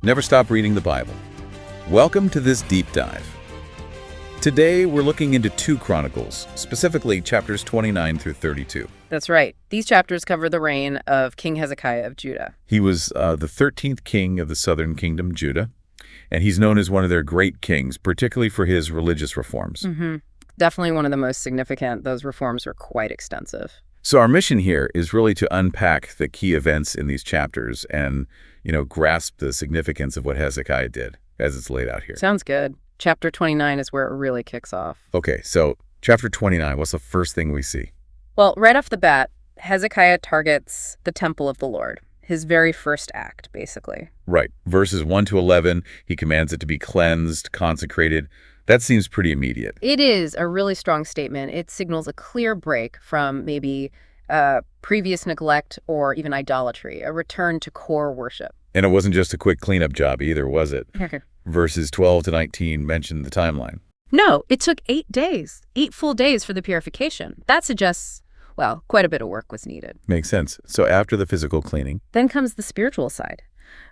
Never stop reading the Bible. Welcome to this deep dive. Today, we're looking into 2 Chronicles, specifically chapters 29 through 32. That's right. These chapters cover the reign of King Hezekiah of Judah. He was the 13th king of the southern kingdom, Judah, and he's known as one of their great kings, particularly for his religious reforms. Definitely one of the most significant. Those reforms were quite extensive. So our mission here is really to unpack the key events in these chapters and, grasp the significance of what Hezekiah did as it's laid out here. Sounds good. Chapter 29 is where it really kicks off. Okay, so chapter 29, what's the first thing we see? Well, right off the bat, Hezekiah targets the temple of the Lord, his very first act, basically. Right. Verses 1 to 11, he commands it to be cleansed, consecrated. That seems pretty immediate. It is a really strong statement. It signals a clear break from maybe previous neglect or even idolatry, a return to core worship. And it wasn't just a quick cleanup job either, was it? Verses 12 to 19 mention the timeline. No, it took 8 days, 8 full days for the purification. That suggests, well, quite a bit of work was needed. Makes sense. So after the physical cleaning, then comes the spiritual side.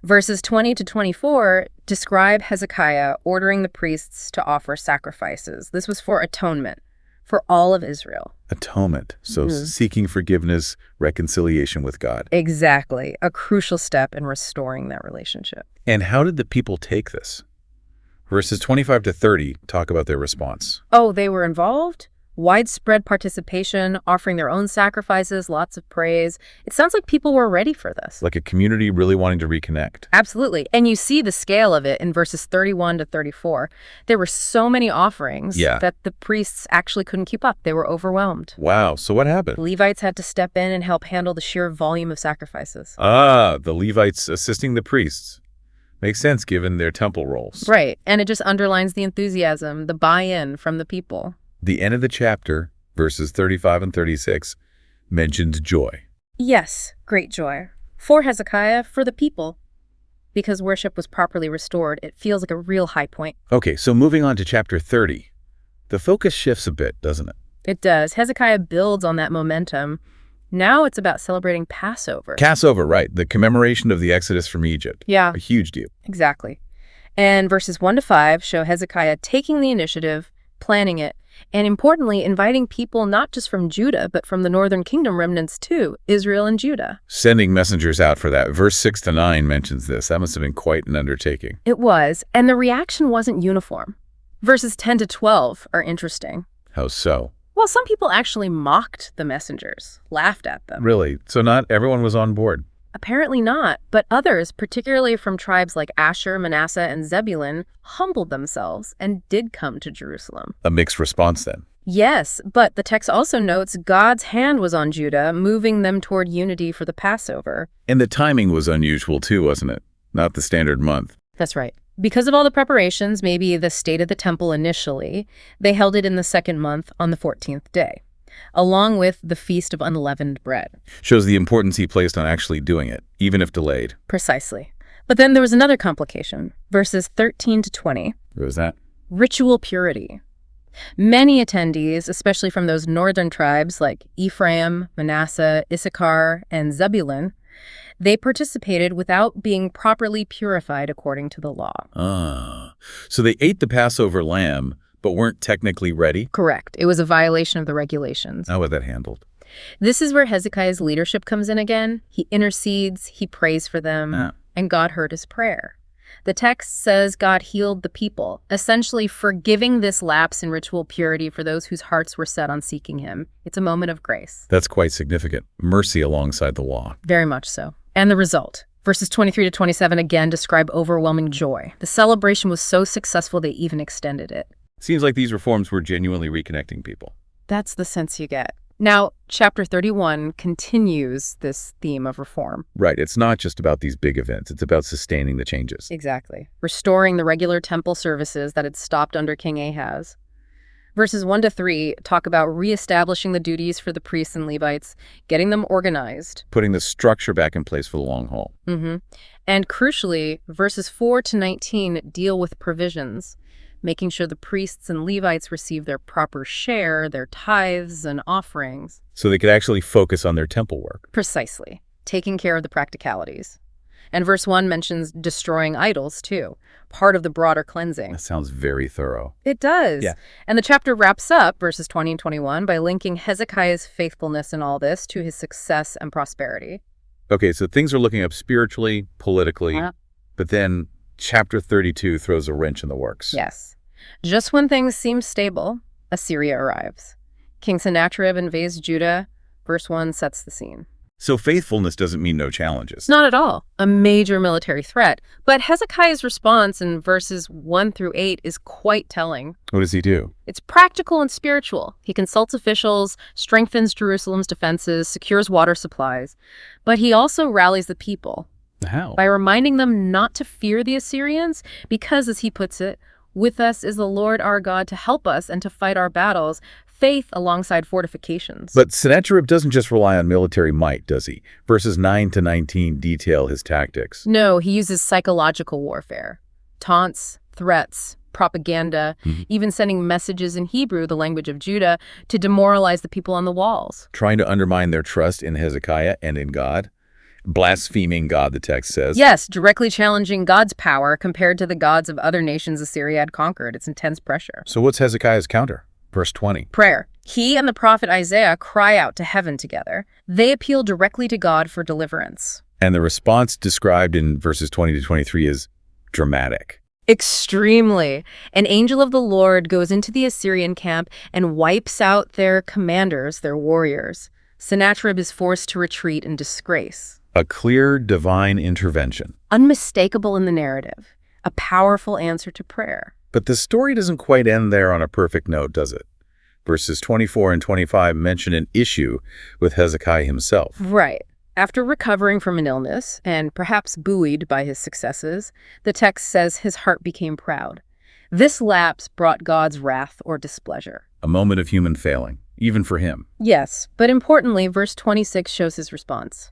Verses 20 to 24 describe Hezekiah ordering the priests to offer sacrifices. This was for atonement for all of Israel. Atonement. So seeking forgiveness, reconciliation with God. Exactly. A crucial step in restoring that relationship. And how did the people take this? Verses 25 to 30 talk about their response. Oh, they were involved? Widespread participation, offering their own sacrifices, lots of praise. It sounds like people were ready for this. Like a community really wanting to reconnect. Absolutely. And you see the scale of it in verses 31 to 34. There were so many offerings that the priests actually couldn't keep up. They were overwhelmed. Wow. So what happened? Levites had to step in and help handle the sheer volume of sacrifices. Ah, the Levites assisting the priests. Makes sense given their temple roles. Right. And it just underlines the enthusiasm, the buy-in from the people. The end of the chapter, verses 35 and 36, mentions joy. Yes, great joy. For Hezekiah, for the people. Because worship was properly restored, it feels like a real high point. Okay, so moving on to chapter 30. The focus shifts a bit, doesn't it? It does. Hezekiah builds on that momentum. Now it's about celebrating Passover. Passover, right. The commemoration of the Exodus from Egypt. Yeah. A huge deal. Exactly. And verses 1 to 5 show Hezekiah taking the initiative, planning it, and importantly, inviting people not just from Judah, but from the northern kingdom remnants too, Israel and Judah. Sending messengers out for that. Verse 6 to 9 mentions this. That must have been quite an undertaking. It was, and the reaction wasn't uniform. Verses 10 to 12 are interesting. How so? Well, some people actually mocked the messengers, laughed at them. Really? So not everyone was on board? Apparently not, but others, particularly from tribes like Asher, Manasseh, and Zebulun, humbled themselves and did come to Jerusalem. A mixed response then. Yes, but the text also notes God's hand was on Judah, moving them toward unity for the Passover. And the timing was unusual too, wasn't it? Not the standard month. That's right. Because of all the preparations, maybe the state of the temple initially, they held it in the 2nd month on the 14th day, along with the Feast of Unleavened Bread. Shows the importance he placed on actually doing it, even if delayed. Precisely. But then there was another complication. Verses 13 to 20. What was that? Ritual purity. Many attendees, especially from those northern tribes like Ephraim, Manasseh, Issachar, and Zebulun, they participated without being properly purified according to the law. Ah, so they ate the Passover lamb, but weren't technically ready? Correct. It was a violation of the regulations. How was that handled? This is where Hezekiah's leadership comes in again. He intercedes, he prays for them, and God heard his prayer. The text says God healed the people, essentially forgiving this lapse in ritual purity for those whose hearts were set on seeking him. It's a moment of grace. That's quite significant. Mercy alongside the law. Very much so. And the result. Verses 23 to 27 again describe overwhelming joy. The celebration was so successful they even extended it. Seems like these reforms were genuinely reconnecting people. That's the sense you get. Now, chapter 31 continues this theme of reform. Right. It's not just about these big events. It's about sustaining the changes. Exactly. Restoring the regular temple services that had stopped under King Ahaz. Verses 1 to 3 talk about reestablishing the duties for the priests and Levites, getting them organized. Putting the structure back in place for the long haul. And crucially, verses 4 to 19 deal with provisions, making sure the priests and Levites receive their proper share, their tithes and offerings. So they could actually focus on their temple work. Precisely. Taking care of the practicalities. And verse 1 mentions destroying idols, too, part of the broader cleansing. That sounds very thorough. It does. Yeah. And the chapter wraps up, verses 20 and 21, by linking Hezekiah's faithfulness in all this to his success and prosperity. Okay, so things are looking up spiritually, politically, but then chapter 32 throws a wrench in the works. Yes. Just when things seem stable, Assyria arrives. King Sennacherib invades Judah. Verse 1 sets the scene. So faithfulness doesn't mean no challenges. Not at all. A major military threat. But Hezekiah's response in verses 1 through 8 is quite telling. What does he do? It's practical and spiritual. He consults officials, strengthens Jerusalem's defenses, secures water supplies. But he also rallies the people. How? By reminding them not to fear the Assyrians, because, as he puts it, with us is the Lord our God to help us and to fight our battles, faith alongside fortifications. But Sennacherib doesn't just rely on military might, does he? Verses 9 to 19 detail his tactics. No, he uses psychological warfare. Taunts, threats, propaganda, even sending messages in Hebrew, the language of Judah, to demoralize the people on the walls. Trying to undermine their trust in Hezekiah and in God. Blaspheming God, the text says. Yes, directly challenging God's power compared to the gods of other nations Assyria had conquered. It's intense pressure. So what's Hezekiah's counter? Verse 20. Prayer. He and the prophet Isaiah cry out to heaven together. They appeal directly to God for deliverance. And the response described in verses 20 to 23 is dramatic. Extremely. An angel of the Lord goes into the Assyrian camp and wipes out their commanders, their warriors. Sennacherib is forced to retreat in disgrace. A clear divine intervention. Unmistakable in the narrative. A powerful answer to prayer. But the story doesn't quite end there on a perfect note, does it? Verses 24 and 25 mention an issue with Hezekiah himself. Right. After recovering from an illness, and perhaps buoyed by his successes, the text says his heart became proud. This lapse brought God's wrath or displeasure. A moment of human failing, even for him. Yes, but importantly, verse 26 shows his response.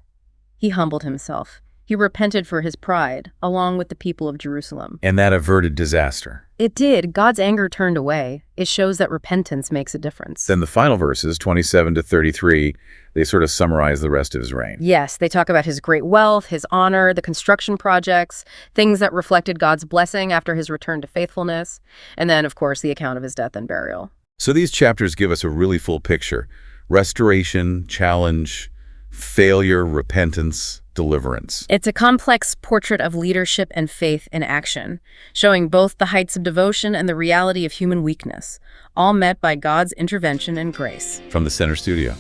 He humbled himself. He repented for his pride, along with the people of Jerusalem. And that averted disaster. It did. God's anger turned away. It shows that repentance makes a difference. Then the final verses, 27 to 33, they sort of summarize the rest of his reign. Yes, they talk about his great wealth, his honor, the construction projects, things that reflected God's blessing after his return to faithfulness, and then, of course, the account of his death and burial. So these chapters give us a really full picture. Restoration, challenge, failure, repentance, deliverance. It's a complex portrait of leadership and faith in action, showing both the heights of devotion and the reality of human weakness, all met by God's intervention and grace. From the Center Studio.